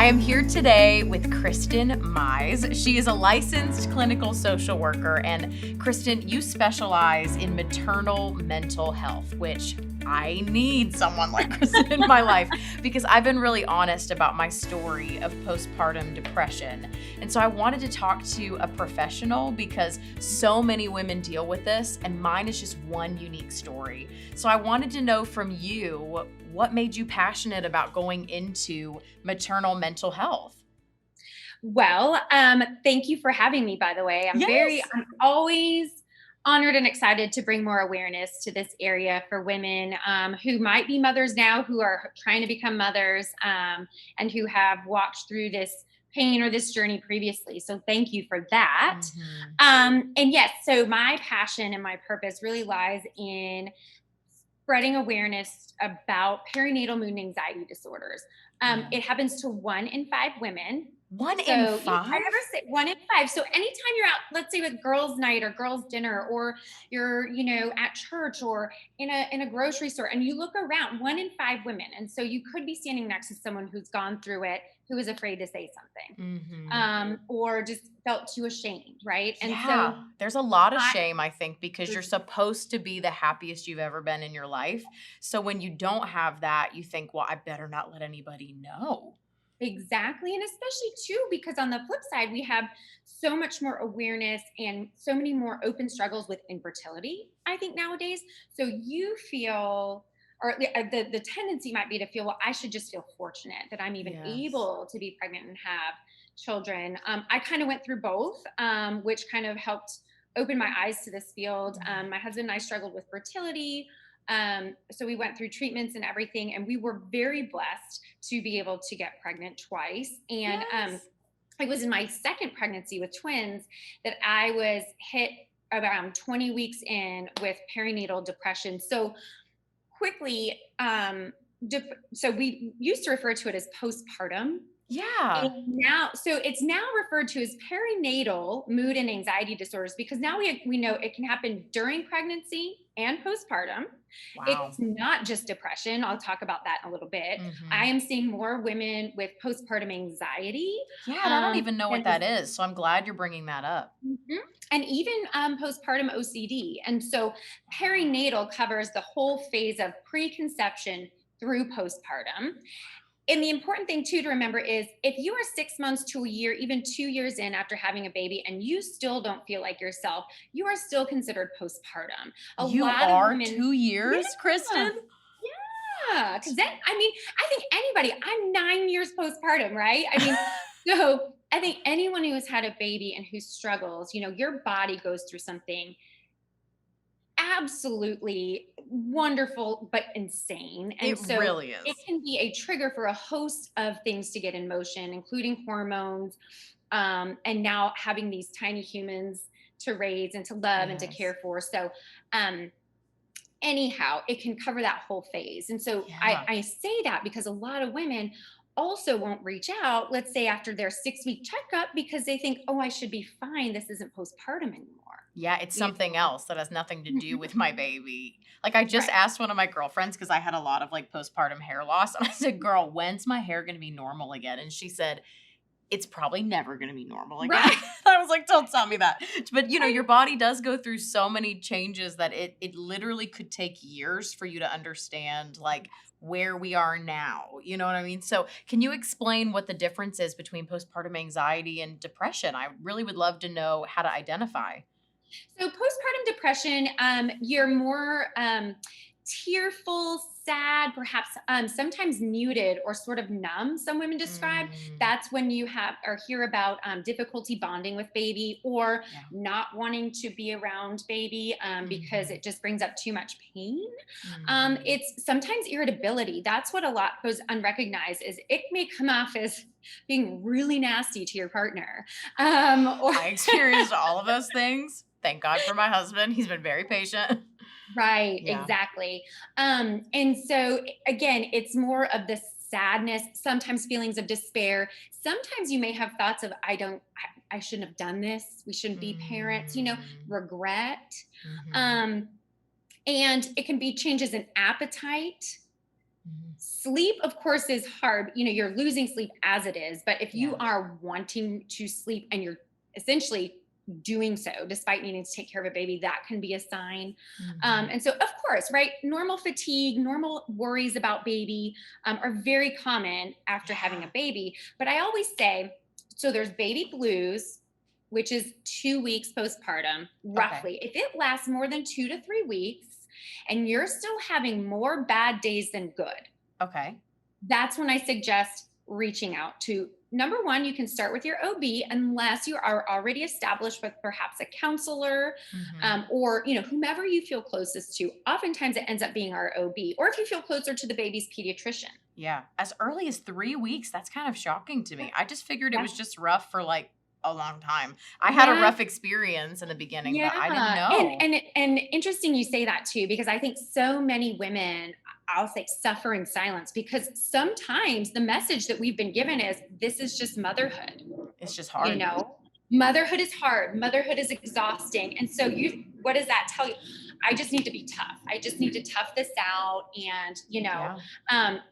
I am here today with Kristin Mize. She is a licensed clinical social worker, and Kristin, you specialize in maternal mental health, which I need someone like Kristin in my life because I've been really honest about my story of postpartum depression. And so I wanted to talk to a professional because so many women deal with this, and mine is just one unique story. So I wanted to know from you, what made you passionate about going into maternal mental health? Well, thank you for having me, by the way. Yes. I'm always honored and excited to bring more awareness to this area for women who might be mothers now, who are trying to become mothers, and who have walked through this pain or this journey previously. So thank you for that. Mhm. And yes, so my passion and my purpose really lies in spreading awareness about perinatal mood and anxiety disorders. Yeah. It happens to 1 in 5 women. One in So I five? never say 1 in 5. So anytime you're out, let's say with girls' night or girls' dinner, or you're, at church or in a grocery store, and you look around, 1 in 5 women. And so you could be standing next to someone who's gone through it, who is afraid to say something, Mhm. or just felt too ashamed, right? And Yeah, so there's a lot of I shame, I think, because you're supposed to be the happiest you've ever been in your life. So when you don't have that, you think, well, I better not let anybody know. Exactly. And especially too, because on the flip side, we have so much more awareness and so many more open struggles with infertility, I think, nowadays. So you feel, or the tendency might be to feel, well, I should just feel fortunate that I'm even Yes. able to be pregnant and have children. I kind of went through both, which kind of helped open my eyes to this field. Mhm. My husband and I struggled with fertility. So we went through treatments and everything, and we were very blessed to be able to get pregnant twice. And Yes. it was in my second pregnancy with twins that I was hit around 20 weeks in with perinatal depression. So quickly, so we used to refer to it as postpartum. Yeah. And now, so it's now referred to as perinatal mood and anxiety disorders, because now we know it can happen during pregnancy and postpartum. Wow. It's not just depression. I'll talk about that in a little bit. I Mhm. am seeing more women with postpartum anxiety, Yeah, and I don't even know what than that is, so I'm glad you're bringing that up. Mhm. And even postpartum OCD. And so perinatal covers the whole phase of preconception through postpartum. And the important thing too to remember is, if you are 6 months to a year, even 2 years in after having a baby, and you still don't feel like yourself, you are still considered postpartum. A You lot of are women, 2 years, yeah, Kristen? yeah. Because then, I mean, I think anybody, I'm 9 years postpartum, right? I mean, so I think anyone who has had a baby and who struggles, your body goes through something absolutely wonderful but insane. And It so really it is. can be a trigger for a host of things to get in motion, including hormones, and now having these tiny humans to raise and to love and to Yes. care for. So, um, anyhow, it can cover that whole phase. And so Yeah. I say that because a lot of women also won't reach out, let's say after their 6 week checkup, because they think, oh, I should be fine. This isn't postpartum anymore. Yeah, it's You something else that has nothing to do know? with my baby. Like, I just Right. asked one of my girlfriends because I had a lot of, like, postpartum hair loss, and I said, "Girl, when's my hair gonna be normal again?" And she said, "It's probably never gonna be normal again." Right. I was like, "Don't tell me that." But, Right. your body does go through so many changes that it literally could take years for you to understand, like, where we are now, you know what I mean? So, can you explain what the difference is between postpartum anxiety and depression? I really would love to know how to identify. So postpartum depression, you're more tearful, sad, perhaps sometimes muted or sort of numb. Some women describe Mm, that's when you have or hear about difficulty bonding with baby, or yeah. not wanting to be around baby because Mhm, it just brings up too much pain. mhm. It's sometimes irritability. That's what a lot goes unrecognized. Is it may come off as being really nasty to your partner, or I experienced all of those things. Thank God for my husband. He's been very patient. Right, Yeah. exactly. And so again, it's more of the sadness, sometimes feelings of despair. Sometimes you may have thoughts of, I shouldn't have done this. We shouldn't be parents, Mm, regret. mhm. Um, and it can be changes in appetite, Mhm. Sleep, of course, is hard. You're losing sleep as it is, but if you Yeah. are wanting to sleep and you're essentially doing so despite needing to take care of a baby, that can be a sign. Mhm. And so, of course, right, normal fatigue, normal worries about baby are very common after having a Yeah. baby. But I always say, so there's baby blues, which is 2 weeks postpartum, Okay. roughly. If it lasts more than 2 to 3 weeks and you're still having more bad days than good, Okay. that's when I suggest reaching out to, number one, you can start with your OB unless you are already established with perhaps a counselor, Mhm. or whomever you feel closest to. Oftentimes it ends up being our OB, or if you feel closer to the baby's pediatrician. Yeah. As early as 3 weeks, that's kind of shocking to me. I just figured it Yeah. was just rough for like a long time. I had a Yeah. rough experience in the beginning, but I didn't Yeah. And know. and and interesting you say that too, because I think so many women, I'll say, suffer in silence because sometimes the message that we've been given is this is just motherhood. It's just you hard. know Motherhood is hard, motherhood is exhausting, and so what does that tell you? I just need to be tough, I just need to tough this out, and Yeah.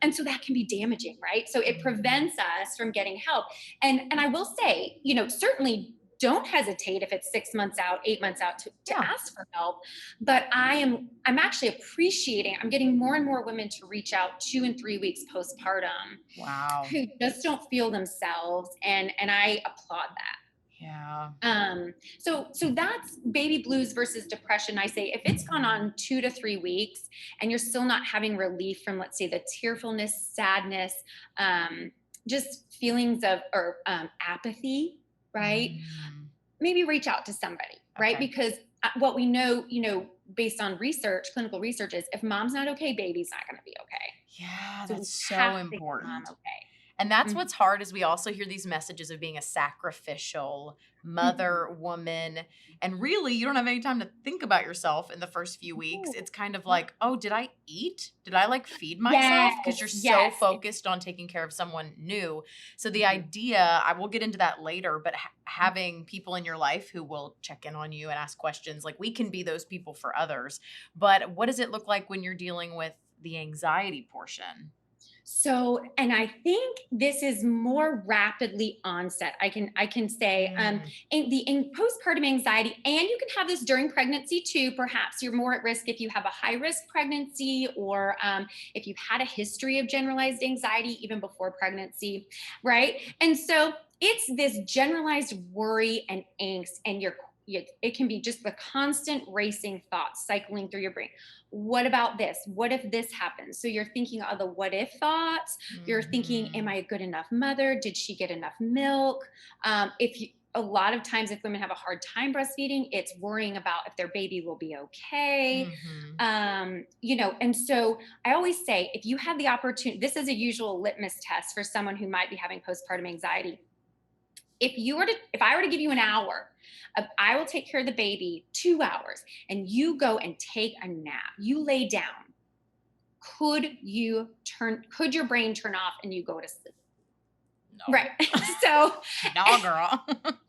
and so that can be damaging, right? So it Mhm. prevents us from getting help. And I will say, certainly don't hesitate if it's 6 months out, 8 months out, to Yeah. ask for help. But I'm actually appreciating, I'm getting more and more women to reach out 2 and 3 weeks postpartum Wow. who just don't feel themselves, and I applaud that. Yeah. So that's baby blues versus depression. I say if it's gone Mhm. on 2 to 3 weeks and you're still not having relief from, let's say, the tearfulness, sadness, um, just feelings of or apathy, right? Mm. Maybe reach out to somebody, right? Okay. Because what we know, based on research, clinical research, is if mom's not okay, baby's not going to be okay. Yeah, So we that's so have to get mom important. okay. And that's Mhm. what's hard is we also hear these messages of being a sacrificial Mhm. mother, woman, and really you don't have any time to think about yourself in the first few weeks. Ooh, It's kind of yeah. like, "Oh, did I eat? Did I like feed myself?" Because Yes, you're so yes. focused on taking care of someone new. So the Mhm. idea, I will get into that later, but having people in your life who will check in on you and ask questions, like we can be those people for others. But what does it look like when you're dealing with the anxiety portion? So, and I think this is more rapidly onset. I can say, Mm, in postpartum anxiety, and you can have this during pregnancy too. Perhaps you're more at risk if you have a high risk pregnancy, or if you've had a history of generalized anxiety even before pregnancy, right? And so it's this generalized worry and angst, and it can be just the constant racing thoughts cycling through your brain. What about this? What if this happens? So you're thinking of the what if thoughts. You're thinking, am mhm. I a good enough mother? Did she get enough milk? If you A lot of times, if women have a hard time breastfeeding, it's worrying about if their baby will be okay. Mhm. And so I always say, if you have the opportunity, this is a usual litmus test for someone who might be having postpartum anxiety. If I were to give you an hour of I will take care of the baby, 2 hours, and you go and take a nap, you lay down, could your brain turn off and you go to sleep? No. Right. So No, girl.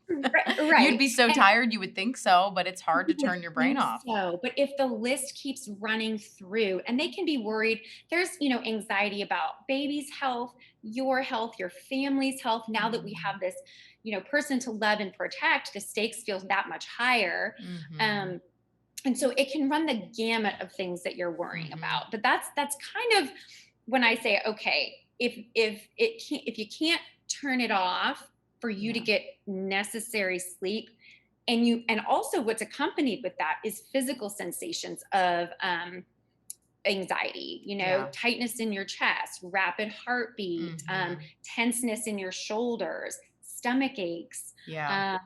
You'd right. be so And tired, you would think so, but it's hard to you would turn your brain think off. so. But if the list keeps running through and they can be worried, there's, anxiety about baby's health, your family's health. Now that we Mhm. have this, person to love and protect, the stakes feels that much higher. Mhm. Um, and so it can run the gamut of things that you're worrying Mhm. about. But that's kind of when I say, okay, if you can't turn it off for you to Yeah. get necessary sleep, and also what's accompanied with that is physical sensations of anxiety, Yeah. tightness in your chest, rapid heartbeat, Mhm. tenseness in your shoulders, stomach aches. Yeah.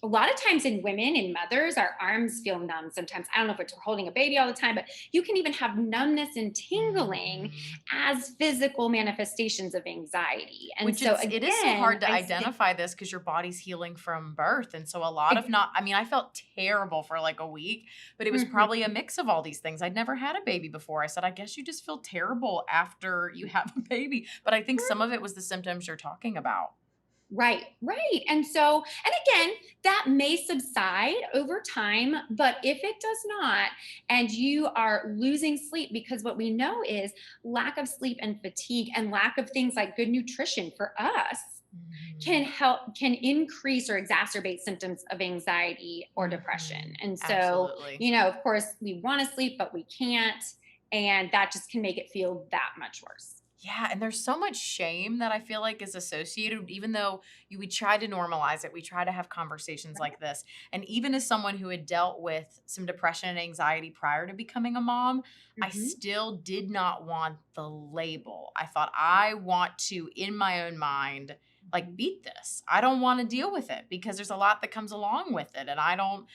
A lot of times in women and mothers, our arms feel numb sometimes. I don't know if it's holding a baby all the time, but you can even have numbness and tingling Mhm. as physical manifestations of anxiety. And Which so it is so again, hard to I say, identify this because your body's healing from birth, and so a lot of not I mean, I felt terrible for, like, a week, but it was probably a Mhm. mix of all these things. I'd never had a baby before. I said, "I guess you just feel terrible after you have a baby," but I think some of it was the symptoms you're talking about. Right, right. And again, that may subside over time, but if it does not, and you are losing sleep, because what we know is lack of sleep and fatigue and lack of things like good nutrition for us Mhm. can increase or exacerbate symptoms of anxiety or depression. Mhm. And so, Absolutely. of course, we want to sleep, but we can't. And that just can make it feel that much worse. Yeah, and there's so much shame that I feel like is associated, even though we try to normalize it, we try to have conversations like this. And even as someone who had dealt with some depression and anxiety prior to becoming a mom, I Hmm. still did not want the label. I thought, I want to, in my own mind, like beat this. I don't want to deal with it because there's a lot that comes along with it. And I don't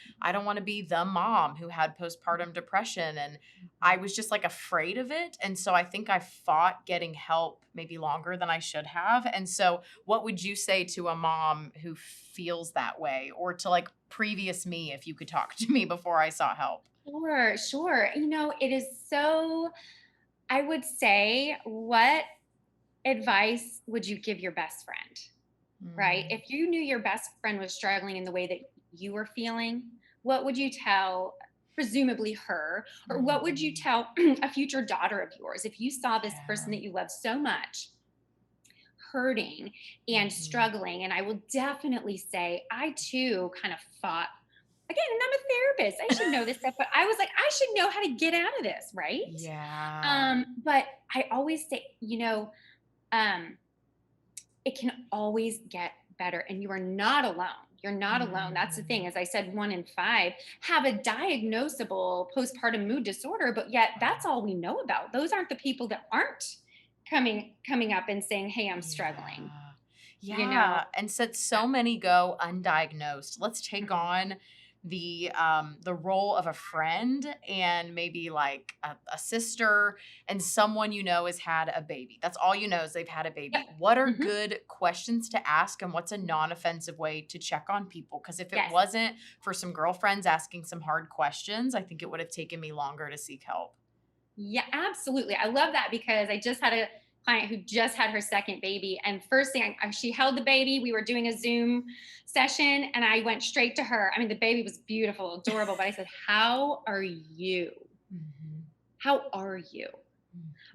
want to be the mom who had postpartum depression. And I was just like afraid of it. And so I think I fought getting help maybe longer than I should have. And so, what would you say to a mom who feels that way, or to like previous me, if you could talk to me before I sought help? Sure, sure. It is so, I would say, what advice would you give your best friend, right? Mm, If you knew your best friend was struggling in the way that you were feeling, what would you tell, presumably her, or what would you mhm. tell a future daughter of yours if you saw this person Yeah. that you love so much hurting and Mhm. struggling? And I will definitely say, I too kind of fought. Again, and I'm a therapist. I should know this stuff, but I was like, I should know how to get out of this, right? Yeah. But I always say, um, it can always get better, and you are not alone. You're not alone. That's the thing. Mhm. As I said, 1 in 5 have a diagnosable postpartum mood disorder, but yet that's Wow. all we know about. Those aren't the people that aren't coming up and saying, "Hey, I'm struggling." Yeah. You know. Yeah, and since so many go undiagnosed, let's take Mhm. on the role of a friend and maybe like a sister and someone has had a baby. That's all you know is they've had a Yep. baby. What are Mhm. good questions to ask and what's a non-offensive way to check on people? Because if it Yes. wasn't for some girlfriends asking some hard questions, I think it would have taken me longer to seek help. Yeah, absolutely. I love that because I just had a client who just had her second baby. And first thing, she held the baby. We were doing a Zoom session and I went straight to her. I mean, the baby was beautiful, adorable. But I said, "How are you? Mhm. How are you?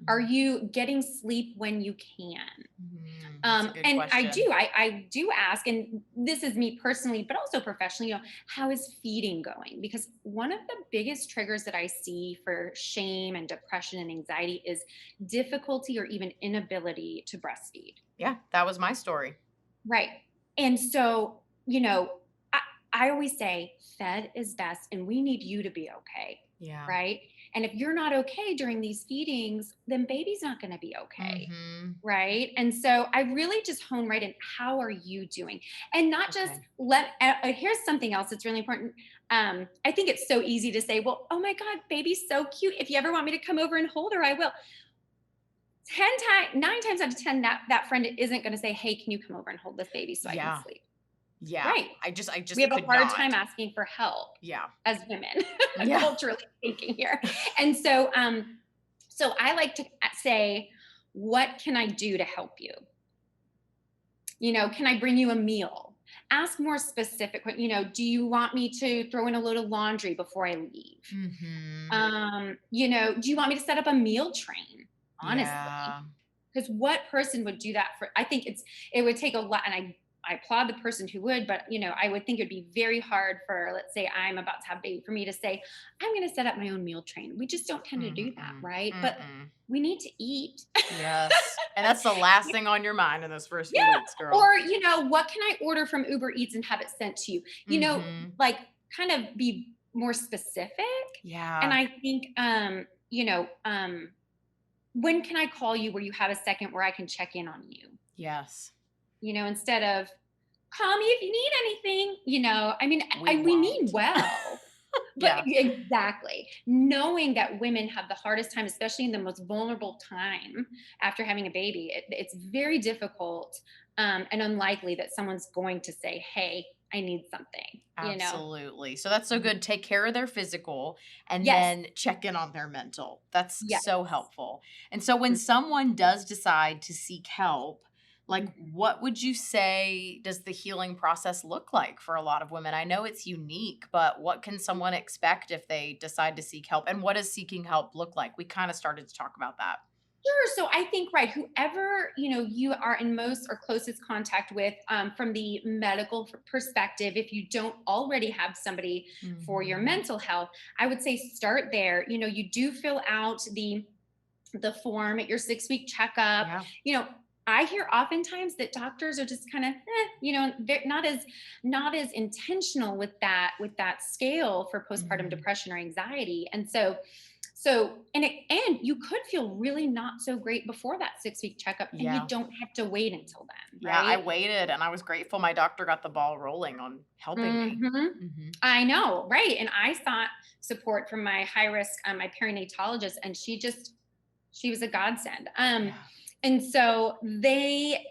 Are Mhm. you getting sleep when you can?" That's a good And question. I do ask, and this is me personally, but also professionally, how is feeding going? Because one of the biggest triggers that I see for shame and depression and anxiety is difficulty or even inability to breastfeed. Yeah, that was my story. Right. And so, I, I always say fed is best and we need you to be okay. Yeah. Right. And if you're not okay during these feedings, then baby's not going to be okay. Mhm. Right. And so I really just hone right in, how are you doing? And not just Okay. here's something else that's really important. I think it's so easy to say, well, oh my God, baby's so cute. If you ever want me to come over and hold her, I will. 10 times, 9 times out of 10, that friend isn't going to say, hey, can you come over and hold this baby so I can Yeah. sleep? Yeah. Right. I We just have a could hard time not. asking for help Yeah. as women, Yeah. culturally speaking here. And so I like to say, what can I do to help you? Can I bring you a meal? Ask more specific, do you want me to throw in a load of laundry before I leave? Mhm. Do you want me to set up a meal train? Honestly, Yeah. because what person would do that for? I think it would take a lot, and I applaud the person who would, but I would think it'd be very hard for, let's say I'm about to have a baby, for me to say, I'm going to set up my own meal train. We just don't tend to do that, Mm-mm. right? But Mm-mm. we need to eat. Yes. And that's the last thing on your mind in those first Yeah. few weeks, girl. Or, what can I order from Uber Eats and have it sent to you? Mhm. Like, kind of be more specific. And Yeah. I think, when can I call you where you have a second where I can check in on you? Yes. Instead of, call me if you need anything. I mean, We we mean won't. well, but Yeah. exactly. Knowing that women have the hardest time, especially in the most vulnerable time after having a baby, it's very difficult, and unlikely that someone's going to say, hey, I need something. Absolutely. So that's so Mhm. good. Take care of their physical and Yes. then check in on their mental. That's Yes. so helpful. And so when Mhm. someone does decide to seek help, Like, what would you say does the healing process look like for a lot of women? I know it's unique, but what can someone expect if they decide to seek help? And what does seeking help look like? We kind of started to talk about that. Sure. So I think, right, whoever, you are in most or closest contact with, from the medical perspective, if you don't already have somebody for your Mhm. mental health, I would say start there. You do fill out the form at your 6-week checkup. Yeah. You know, I hear oftentimes that doctors are just kind of, they're not as intentional with that scale for postpartum Mhm. depression or anxiety. And and you could feel really not so great before that 6-week checkup, and you Yeah. don't have to wait until then, Yeah, I right? waited and I was grateful my doctor got the ball rolling on helping me. Hmm. Mhm. I know, right? And I sought support from my high risk, my perinatalogist, and she was a godsend. Yeah. And so they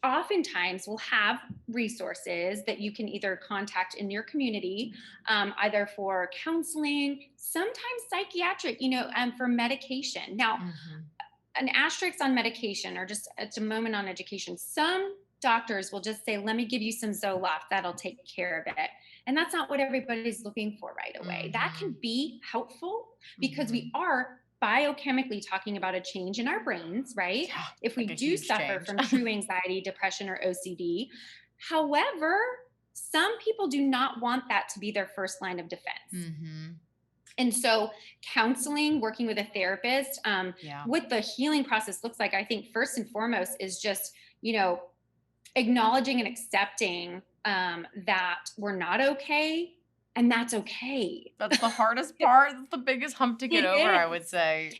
oftentimes will have resources that you can either contact in your community, either for counseling, sometimes psychiatric, for medication. Now, Mhm. an asterisk on medication, or just at a moment on education. Some doctors will just say, let me give you some Zoloft, that'll take care of it. And that's not what everybody's looking for right away. That can Mhm. be helpful because we Mhm. are biochemically talking about a change in our brains, right? Yeah, If like we a do huge suffer change. from true anxiety, depression, or OCD. However, some people do not want that to be their first line of defense. Mhm. And so, counseling, working with a therapist, Yeah. what the healing process looks like, I think first and foremost is just, acknowledging and accepting, that we're not okay, and that's okay. That's the hardest part. That's the biggest hump to get It over, I would is. say.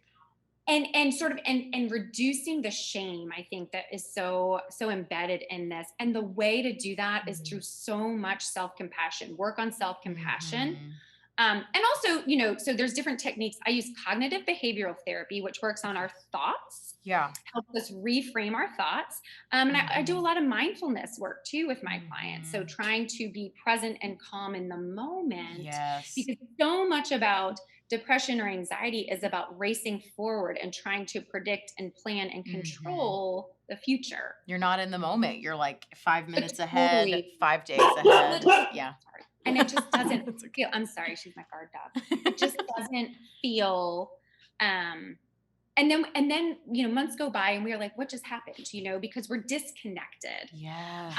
And sort of and reducing the shame, I think, that is so embedded in this. And the way to do that is through Mhm. so much self-compassion, work on self-compassion. Mhm. And also, so there's different techniques. I use cognitive behavioral therapy, which works on our Okay. thoughts, Yeah. helps us reframe our thoughts. And I do a Mhm. lot of mindfulness work too with my clients. So Mhm. trying to be present and calm in the moment, Yes. because so much about depression or anxiety is about racing forward and trying to predict and plan and Mhm. control the future. You're not in the moment. You're like 5 minutes ahead, Totally. 5 days ahead. Yeah. Sorry. And it just doesn't That's okay. feel, I'm sorry, she's my guard dog. It just doesn't feel, um and then months go by and we're like, what just happened, because we're disconnected. Yes.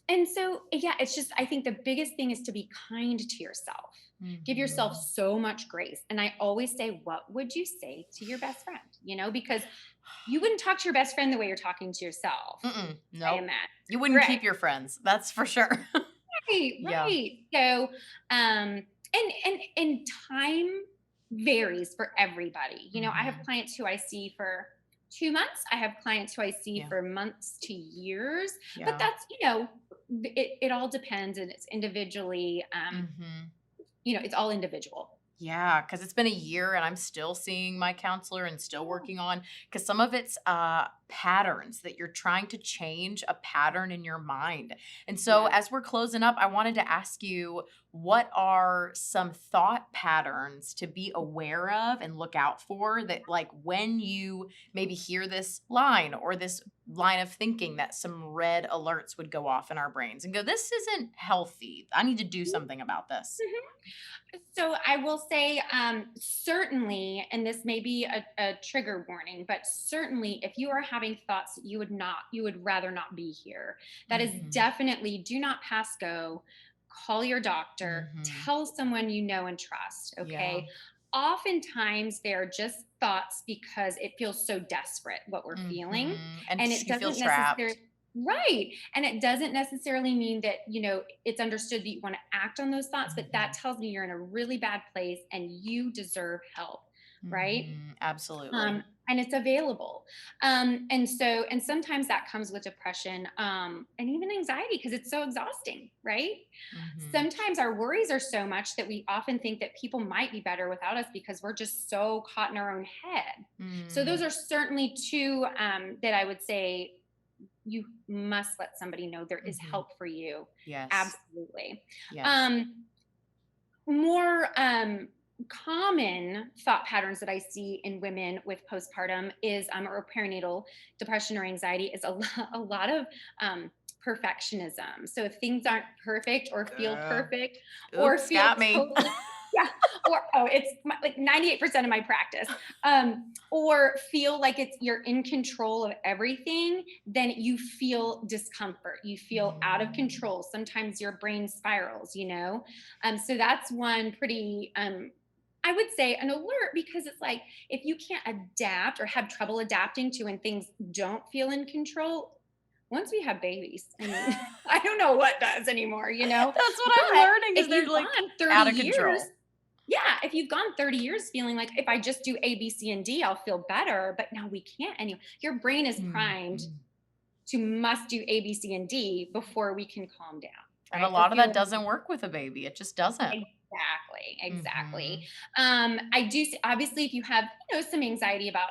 And so, yeah, it's just, I think the biggest thing is to be kind to yourself. Give yourself Mhm. so much grace. And I always say, what would you say to your best friend? Because you wouldn't talk to your best friend the way you're talking to yourself, Mm-mm. saying Nope. that. You wouldn't Right. keep your friends. That's for sure. Right, Yeah. right. So, and time varies for everybody. I have Mhm. clients who I see for 2 months. I have clients who I see Yeah. for months to years. But Yeah. that's, it all depends, and it's individually, Mhm. it's all individual. Yeah, because 'cause it's been a year and I'm still seeing my counselor and still working on, because some of it's, patterns that you're trying to change a pattern in your mind. And so Yeah. as we're closing up, I wanted to ask you, what are some thought patterns to be aware of and look out for that, like, when you maybe hear this line or this line of thinking, that some red alerts would go off in our brains and go, "This isn't healthy. I need to do something about this." So I will say, certainly, and this may be a trigger warning, but certainly, if you are having thoughts that you would rather not be here, that is Mhm. definitely, do not pass go. Call your doctor. Mhm. Tell someone you know and trust. Yeah. Okay. Oftentimes, they're just thoughts because it feels so desperate what we're feeling, Mhm, and and it you feel doesn't trapped. necessarily. Right. And it doesn't necessarily mean that, it's understood that you want to act on those thoughts, but that Mhm, tells me you're in a really bad place and you deserve help. Right. mhm, absolutely. And it's available. And sometimes that comes with depression, and even anxiety, because it's so exhausting. Right. Mhm, Sometimes our worries are so much that we often think that people might be better without us because we're just so caught in our own head. So those mm, are certainly two, that I would say you must let somebody know there is mhm. help for you. Yes, Absolutely. yes. Um, more, common thought patterns that I see in women with postpartum is or perinatal depression or anxiety is a lot of perfectionism. So if things aren't perfect or feel Girl. perfect or Oops, feel got me. totally, yeah, or it's like 98% of my practice, or feel like it's you're in control of everything, then you feel discomfort, you feel out of Mm. control. Sometimes your brain spirals, so that's one pretty I would say an alert, because it's like if you can't adapt or have trouble adapting to when things don't feel in control, once we have babies, I mean, I don't know what does anymore. That's what I'm But learning is if they're you've like gone 30 out of years, control. yeah, if you've gone 30 years feeling like if I just do A, B, C, and D, I'll feel better, but now we can't anymore. Your brain is primed Mhm. to must do A, B, C, and D before we can calm down, And a right? Or lot of feel that doesn't work with a baby. It just doesn't. exactly, exactly. Mhm. I do obviously if you have some anxiety about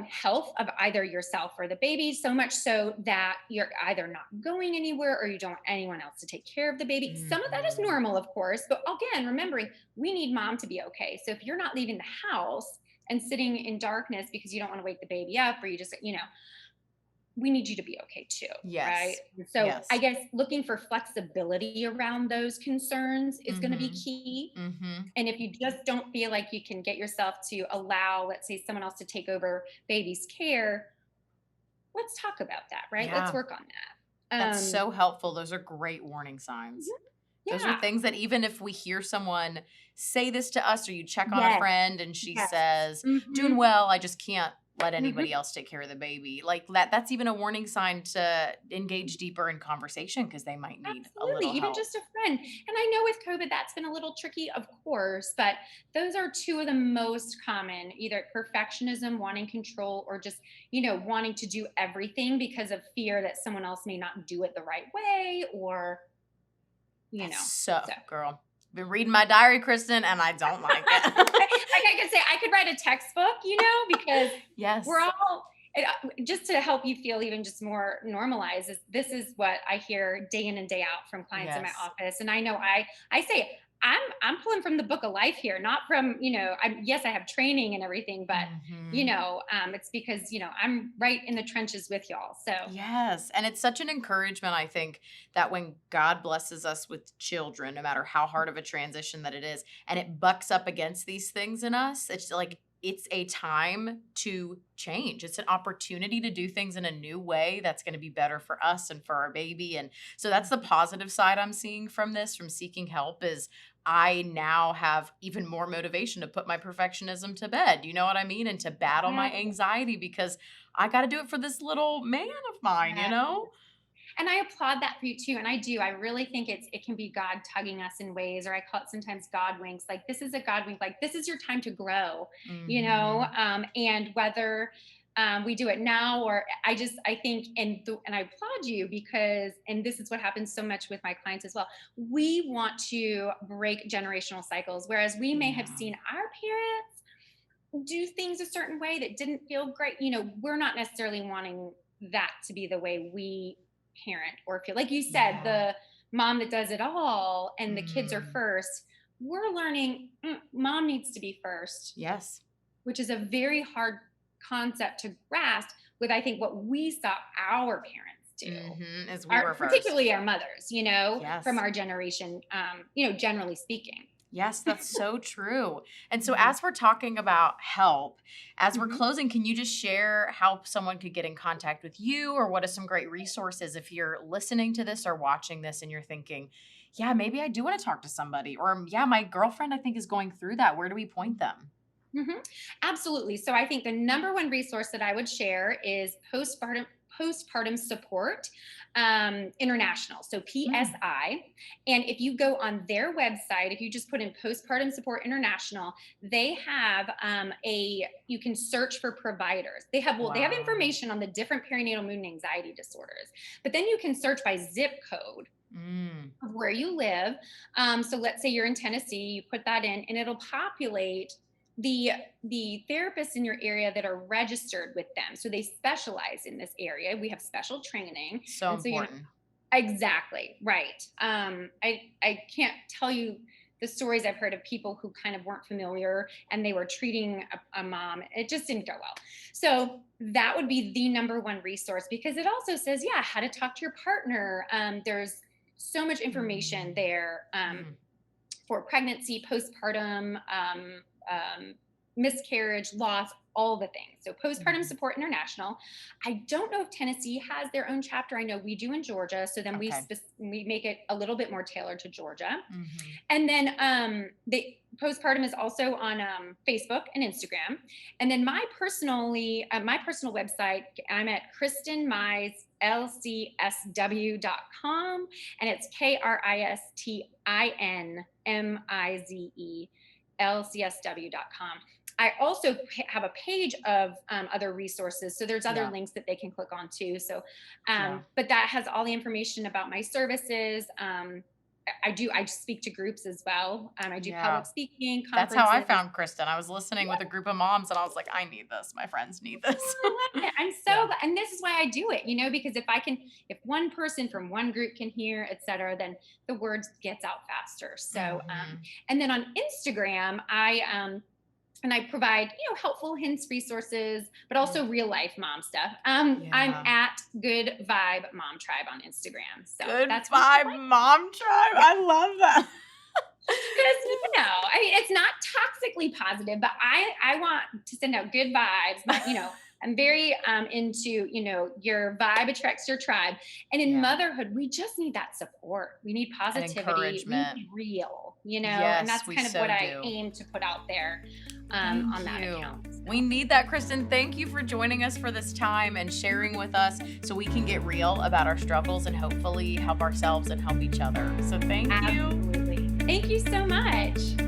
health of either yourself or the baby, so much so that you're either not going anywhere or you don't want anyone else to take care of the baby. Some of that is Mhm. normal, of course, but again, remembering we need mom to be okay. So if you're not leaving the house and sitting in darkness because you don't want to wake the baby up, or you just, we need you to be okay too, right? Yes. So I Yes. guess looking for flexibility around those concerns is going to be Mhm. key. Mhm. And if you just don't feel like you can get yourself to allow, let's say, someone else to take over baby's care, let's talk about that, right? Let's Yeah. work on that. That's so helpful. Those are great warning signs. Mhm. Those are Yeah. things that even if we hear someone say this to us or you check on a Yes. friend and she Yes. says, "Doing Hmm. well, I just can't let anybody Hmm. else take care of the baby." Like that's even a warning sign to engage deeper in conversation because they might need a Absolutely. little Even help. just a friend. And I know with COVID, that's been a little tricky, of course, but those are two of the most common, either perfectionism, wanting control, or just, wanting to do everything because of fear that someone else may not do it the right way, or, you That's know, so so. girl. Been reading my diary, Kristen, and I don't like it. Like I could say, I could write a textbook, because we're Yes. all, just to help you feel even just more normalized. This is what I hear day in and day out from clients in my Yes. office, and I know I say I'm pulling from the book of life here, not from yes, I have training and everything, but Mhm. it's because I'm right in the trenches with y'all. So Yes, and it's such an encouragement, I think, that when God blesses us with children, no matter how hard of a transition that it is, and it bucks up against these things in us, it's like it's a time to change. It's an opportunity to do things in a new way that's going to be better for us and for our baby. And so that's the positive side I'm seeing from this, from seeking help, is I now have even more motivation to put my perfectionism to bed. You know what I mean? And to battle my yes, anxiety because I gotta do it for this little man of mine, you yes. know? And I applaud that for you too. And I do. I really think it can be God tugging us in ways, or I call it sometimes God winks. Like this is a God wink. Like this is your time to grow. Mhm. And whether we do it now or I think and I applaud you because and this is what happens so much with my clients as well. We want to break generational cycles, whereas we may have Yeah. seen our parents do things a certain way that didn't feel great. We're not necessarily wanting that to be the way we parent or feel. Like you said, Yeah. the mom that does it all and the kids are Mm. first. We're learning mom needs to be first, Yes. which is a very hard concept to grasp with, I think, what we saw our parents do. Mhm, as we were first. Particularly our mothers, from Yes. our generation, generally speaking. Yes, that's so true. And so Mhm. as we're talking about help, as we're Mhm. closing, can you just share how someone could get in contact with you or what are some great resources if you're listening to this or watching this and you're thinking, yeah, maybe I do want to talk to somebody or yeah, my girlfriend I think is going through that. Where do we point them? Mhm. Absolutely. So I think the number one resource that I would share is postpartum support international, so Mm. PSI. And if you go on their website, if you just put in postpartum support international, they have a you can search for providers. They have Wow. information on the different perinatal mood and anxiety disorders, but then you can search by zip code Mm. of where you live. So let's say you're in Tennessee, you put that in, and it'll populate the therapists in your area that are registered with them. So they specialize in this area. We have special training, So and so important. exactly right. I can't tell you. the stories I've heard of people who kind of weren't familiar and they were treating a mom. It just didn't go well. So that would be the number one resource, because it also says, yeah, how to talk to your partner. There's so much information there for pregnancy, postpartum, miscarriage, loss, all the things. So Postpartum Support International. I don't know if Tennessee has their own chapter. I know we do in Georgia. So then we make it a little bit more tailored to Georgia. And then the Postpartum is also on Facebook and Instagram. And then my personal website, I'm at Kristin Mize, lcsw.com, and it's KristinMize, lcsw.com. I also have a page of other resources. So there's other links that they can click on too. So, but that has all the information about my services. I speak to groups as well. I do public speaking, conferences. That's how I found Kristin. I was listening with a group of moms and I was like, I need this. My friends need this. I love it. I'm so glad. And this is why I do it, because if one person from one group can hear, et cetera, then the word gets out faster. So, and then on Instagram, I provide, helpful hints, resources, but also real life mom stuff. I'm at Good Vibe Mom Tribe on Instagram. So that's Vibe Mom Tribe. I love that. Because, it's not toxically positive, but I want to send out good vibes. But, I'm very into, your vibe attracts your tribe. And in motherhood, we just need that support. We need positivity. And encouragement. We need real, Yes, and that's kind of what I aim to put out there on that account. So. We need that, Kristin. Thank you for joining us for this time and sharing with us so we can get real about our struggles and hopefully help ourselves and help each other. So thank you. Absolutely. Thank you so much.